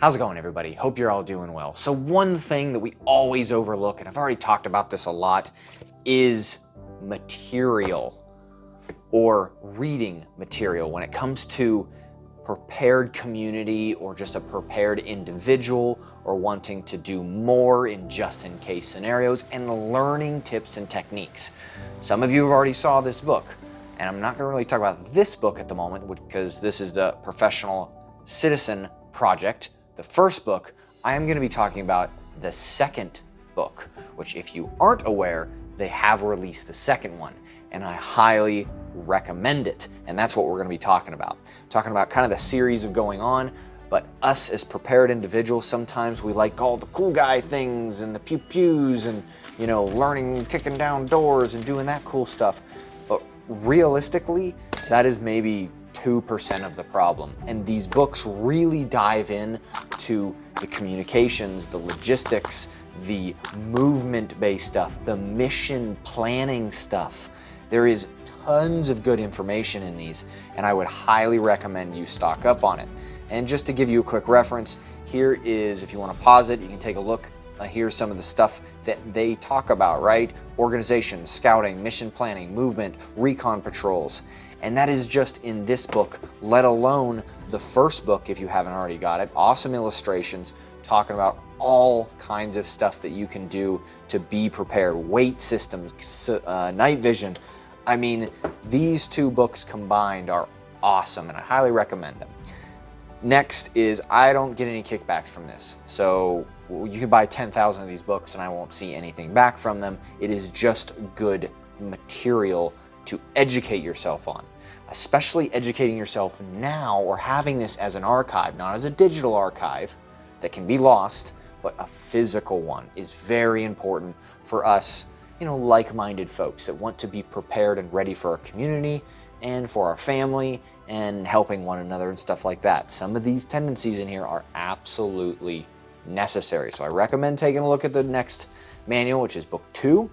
How's it going, everybody? Hope you're all doing well. So one thing that we always overlook, and I've already talked about this a lot, is material or reading material when it comes to prepared community or just a prepared individual or wanting to do more in just-in-case scenarios and learning tips and techniques. Some of you have already saw this book, and I'm not going to really talk about this book at the moment because this is the Professional Citizen Project. The first book. I am going to be talking about the second book, which if you aren't aware, they have released the second one, and I highly recommend it. And that's what we're going to be talking about. Talking about kind of the series of going on, but us as prepared individuals, sometimes we like all the cool guy things and the pew-pews and, you know, learning, kicking down doors and doing that cool stuff. But realistically, that is maybe 2% of the problem. And these books really dive in to the communications, the logistics, the movement-based stuff, the mission planning stuff. There is tons of good information in these, and I would highly recommend you stock up on it. And just to give you a quick reference, here is, if you want to pause it, you can take a look. Here's some of the stuff that they talk about, right? Organization, scouting, mission planning, movement, recon patrols. And that is just in this book, let alone the first book, if you haven't already got it. Awesome illustrations talking about all kinds of stuff that you can do to be prepared. Weight systems, night vision. I mean, these two books combined are awesome, and I highly recommend them. Next is, I don't get any kickbacks from this. So you can buy 10,000 of these books and I won't see anything back from them. It is just good material to educate yourself on, especially educating yourself now or having this as an archive, not as a digital archive that can be lost, but a physical one is very important for us, you know, like-minded folks that want to be prepared and ready for our community and for our family and helping one another and stuff like that. Some of these tendencies in here are absolutely necessary. So I recommend taking a look at the next manual, which is book 2.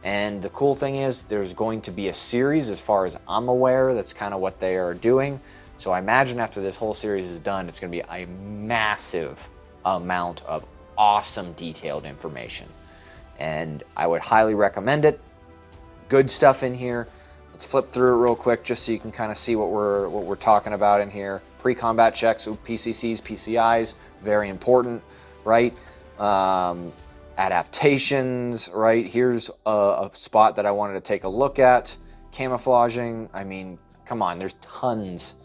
And the cool thing is there's going to be a series, as far as I'm aware. That's kind of what they are doing. So I imagine after this whole series is done, it's going to be a massive amount of awesome detailed information. And I would highly recommend it. Good stuff in here. Let's flip through it real quick just so you can kind of see what we're talking about in here. Pre-combat checks, PCCs, PCIs, very important, right? Adaptations, right? Here's a spot that I wanted to take a look at. Camouflaging. I mean, come on, there's tons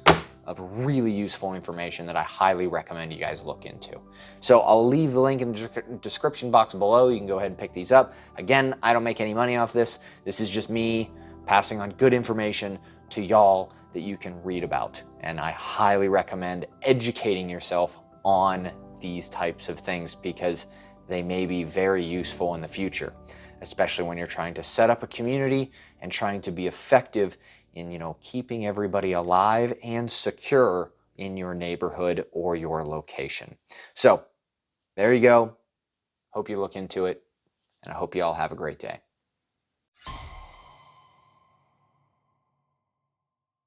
of really useful information that I highly recommend you guys look into. So I'll leave the link in the description box below. You can go ahead and pick these up. Again, I don't make any money off this. This is just me passing on good information to y'all that you can read about. And I highly recommend educating yourself on these types of things because they may be very useful in the future, especially when you're trying to set up a community and trying to be effective in, you know, keeping everybody alive and secure in your neighborhood or your location. So there you go. Hope you look into it, and I hope you all have a great day.